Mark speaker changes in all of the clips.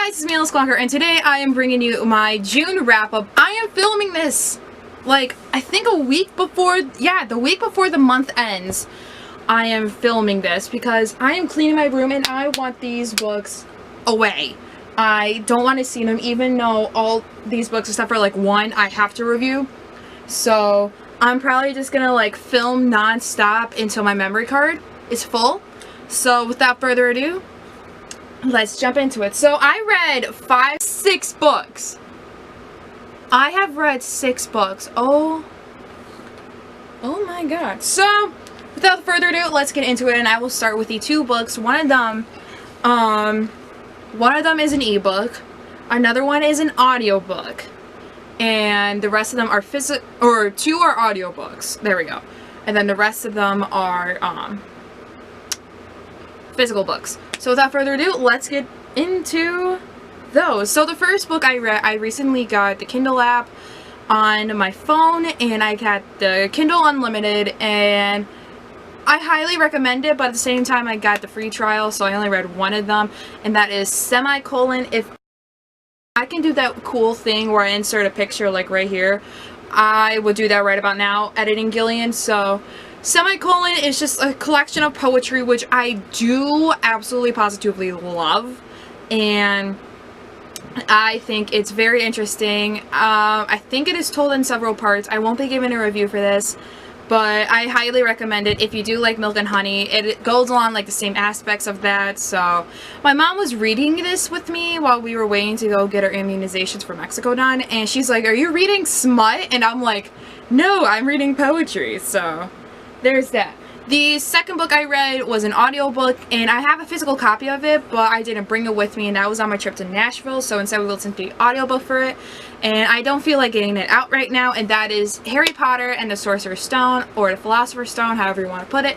Speaker 1: Hey guys, it's me, Alice Squonker, and today I am bringing you my June wrap-up. I am filming this, like, I think a week before, the week before the month ends. I am filming this because I am cleaning my room and I want these books away. I don't want to see them, even though all these books, except for like one, I have to review. So I'm probably just gonna like film non-stop until my memory card is full. So without further ado, let's jump into it. So I read 6 books. I have read 6 books. Oh my god. So without further ado, let's get into it, and I will start with the 2 books. One of them is an ebook, another one is an audiobook, and the rest of them are 2 are audiobooks. There we go. And then the rest of them are physical books. So without further ado, let's get into those. So the first book I read, I recently got the Kindle app on my phone, and I got the Kindle Unlimited, and I highly recommend it, but at the same time I got the free trial, so I only read one of them, and that is Semicolon. If I can do that cool thing where I insert a picture like right here, I would do that right about now, editing Gillian. So Semicolon is just a collection of poetry, which I do absolutely positively love, and I think it's very interesting. I think it is told in several parts. I won't be giving a review for this, but I highly recommend it if you do like Milk and Honey. It goes along like the same aspects of that. So my mom was reading this with me while we were waiting to go get our immunizations for Mexico done, and she's like, "Are you reading smut?" And I'm like, "No, I'm reading poetry." So there's that. The second book I read was an audiobook, and I have a physical copy of it, but I didn't bring it with me, and that was on my trip to Nashville, so instead we listened to the audiobook for it, and I don't feel like getting it out right now, and that is Harry Potter and the Sorcerer's Stone, or the Philosopher's Stone, however you want to put it,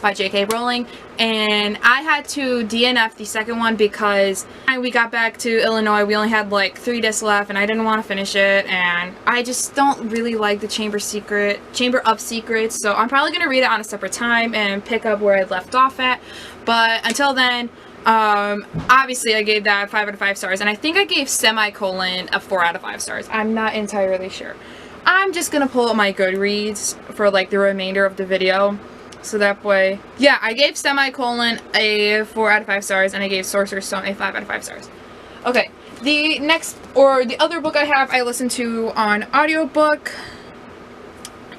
Speaker 1: by J.K. Rowling. And I had to DNF the second one because when we got back to Illinois, we only had like 3 discs left, and I didn't want to finish it, and I just don't really like the Chamber of Secrets, so I'm probably going to read it on a separate time and pick up where I left off at. But until then, obviously I gave that 5 out of 5 stars, and I think I gave Semicolon a 4 out of 5 stars. I'm not entirely sure. I'm just going to pull up my Goodreads for like the remainder of the video. So that way, yeah, I gave Semicolon a 4 out of 5 stars, and I gave Sorcerer's Stone a 5 out of 5 stars. Okay, the other book I have, I listened to on audiobook,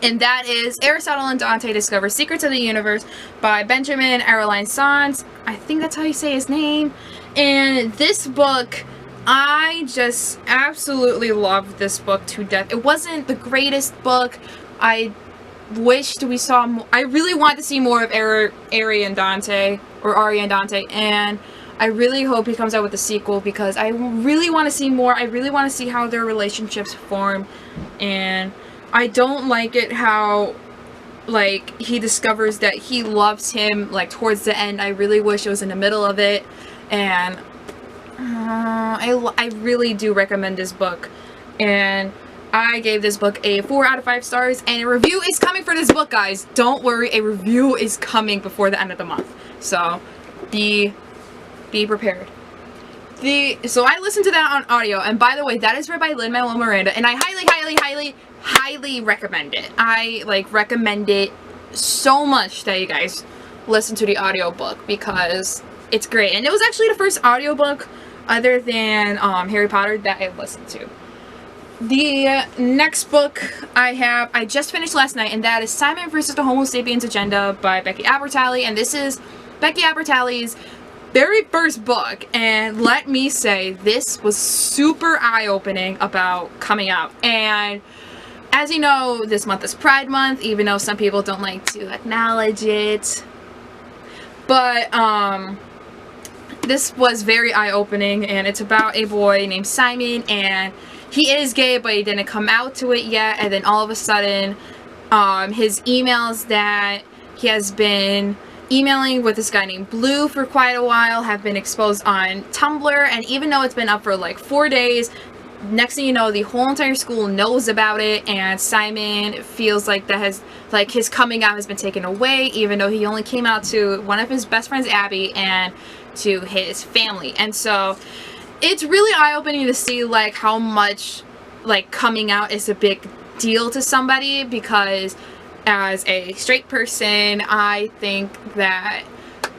Speaker 1: and that is Aristotle and Dante Discover Secrets of the Universe by Benjamin Arolyn-Sons. I think that's how you say his name. And this book, I just absolutely loved this book to death. It wasn't the greatest book. I really wanted to see more of Ari and Dante, and I really hope he comes out with a sequel because I really want to see more. I really want to see how their relationships form, and I don't like it how like he discovers that he loves him like towards the end. I really wish it was in the middle of it, and I really do recommend this book, and I gave this book a 4 out of 5 stars, and a review is coming for this book, guys. Don't worry, a review is coming before the end of the month. So, be prepared. So I listened to that on audio, and by the way, that is read by Lin-Manuel Miranda, and I highly recommend it. I like recommend it so much that you guys listen to the audiobook because it's great. And it was actually the first audiobook other than Harry Potter that I listened to. The next book I just finished last night, and that is Simon vs. the Homo Sapiens Agenda by Becky Albertalli, and this is Becky Albertalli's very first book, and let me say, this was super eye-opening about coming out. And as you know, this month is Pride Month, even though some people don't like to acknowledge it, but this was very eye-opening, and it's about a boy named Simon, and he is gay, but he didn't come out to it yet, and then all of a sudden, his emails that he has been emailing with this guy named Blue for quite a while have been exposed on Tumblr, and even though it's been up for like 4 days, next thing you know, the whole entire school knows about it, and Simon feels like his coming out has been taken away, even though he only came out to one of his best friends, Abby, and to his family. And so it's really eye-opening to see like how much like coming out is a big deal to somebody, because as a straight person, I think that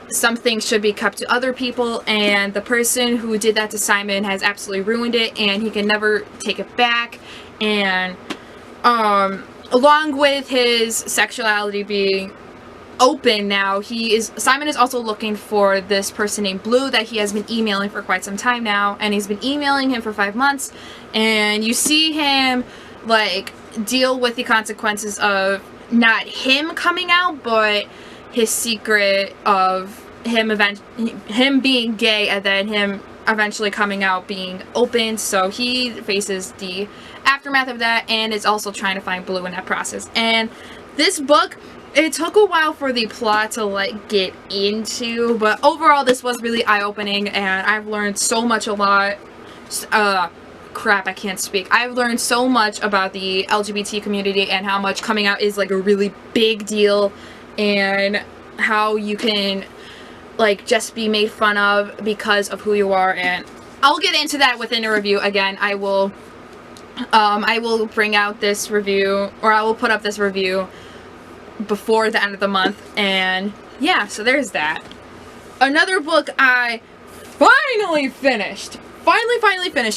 Speaker 1: some things should be kept to other people, and the person who did that to Simon has absolutely ruined it, and he can never take it back. And along with his sexuality being open now, Simon is also looking for this person named Blue that he has been emailing for quite some time now, and he's been emailing him for 5 months, and you see him like deal with the consequences of not him coming out, but his secret of him being gay, and then him eventually coming out being open. So he faces the aftermath of that, and is also trying to find Blue in that process. And this book, it took a while for the plot to like get into, but overall this was really eye-opening, and I've learned so much crap, I can't speak. I've learned so much about the LGBT community and how much coming out is like a really big deal, and how you can like just be made fun of because of who you are. And I'll get into that within a review. Again, I will bring out this review, or I will put up this review before the end of the month. And yeah, so there's that. Another book I finally finished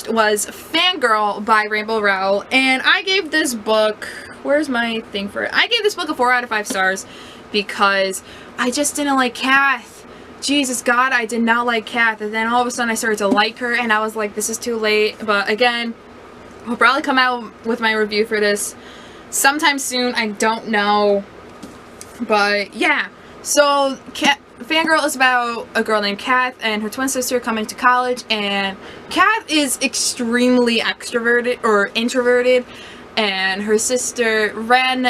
Speaker 1: was Fangirl by Rainbow Rowell, and I gave this book, where's my thing for it? I gave this book a 4 out of 5 stars because I just didn't like Kath. Jesus God, I did not like Kath, and then all of a sudden I started to like her, and I was like, this is too late. But again, I'll probably come out with my review for this sometime soon, I don't know. But yeah, so Fangirl is about a girl named Kath and her twin sister coming to college, and Kath is extremely extroverted or introverted, and her sister Ren,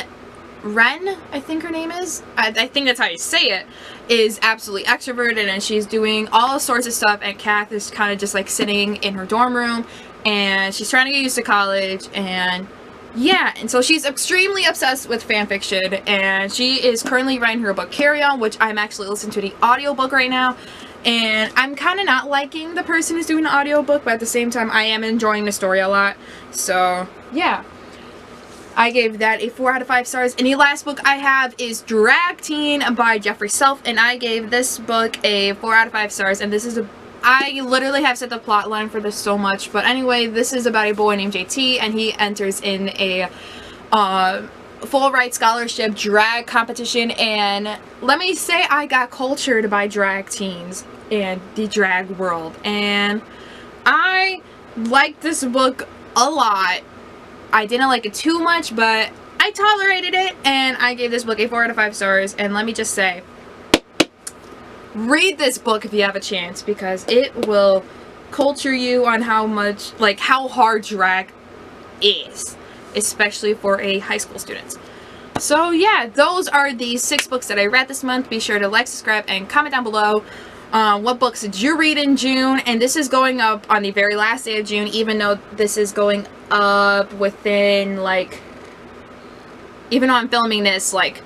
Speaker 1: I think her name is, I think that's how you say it, is absolutely extroverted, and she's doing all sorts of stuff, and Kath is kind of just like sitting in her dorm room, and she's trying to get used to college. And yeah, and so she's extremely obsessed with fanfiction, and she is currently writing her book Carry On, which I'm actually listening to the audiobook right now, and I'm kind of not liking the person who's doing the audiobook, but at the same time I am enjoying the story a lot. So yeah, I gave that a 4 out of 5 stars. And the last book I have is Drag Teen by Jeffrey Self, and I gave this book a 4 out of 5 stars, and this is I literally have said the plot line for this so much, but anyway, this is about a boy named JT, and he enters in a full ride scholarship drag competition, and let me say I got cultured by drag teens and the drag world, and I liked this book a lot. I didn't like it too much, but I tolerated it, and I gave this book a 4 out of 5 stars, and let me just say, read this book if you have a chance, because it will culture you on how much, like, how hard drag is, especially for a high school student. So yeah, those are the 6 books that I read this month. Be sure to like, subscribe, and comment down below what books did you read in June. And this is going up on the very last day of June, even though this is going up within, like, even though I'm filming this like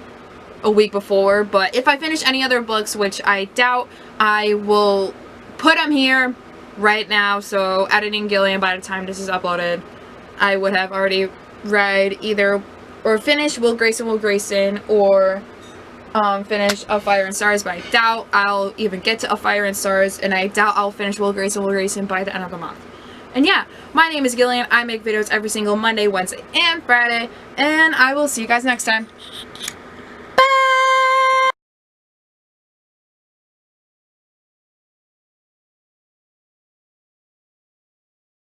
Speaker 1: a week before. But if I finish any other books, which I doubt, I will put them here right now. So Editing Gillian, by the time this is uploaded, I would have already read either or finished Will Grayson, or finish A Fire and Stars, but I doubt I'll even get to A Fire and Stars, and I doubt I'll finish Will Grayson by the end of the month. And yeah, my name is Gillian. I make videos every single Monday, Wednesday, and Friday, and I will see you guys next time.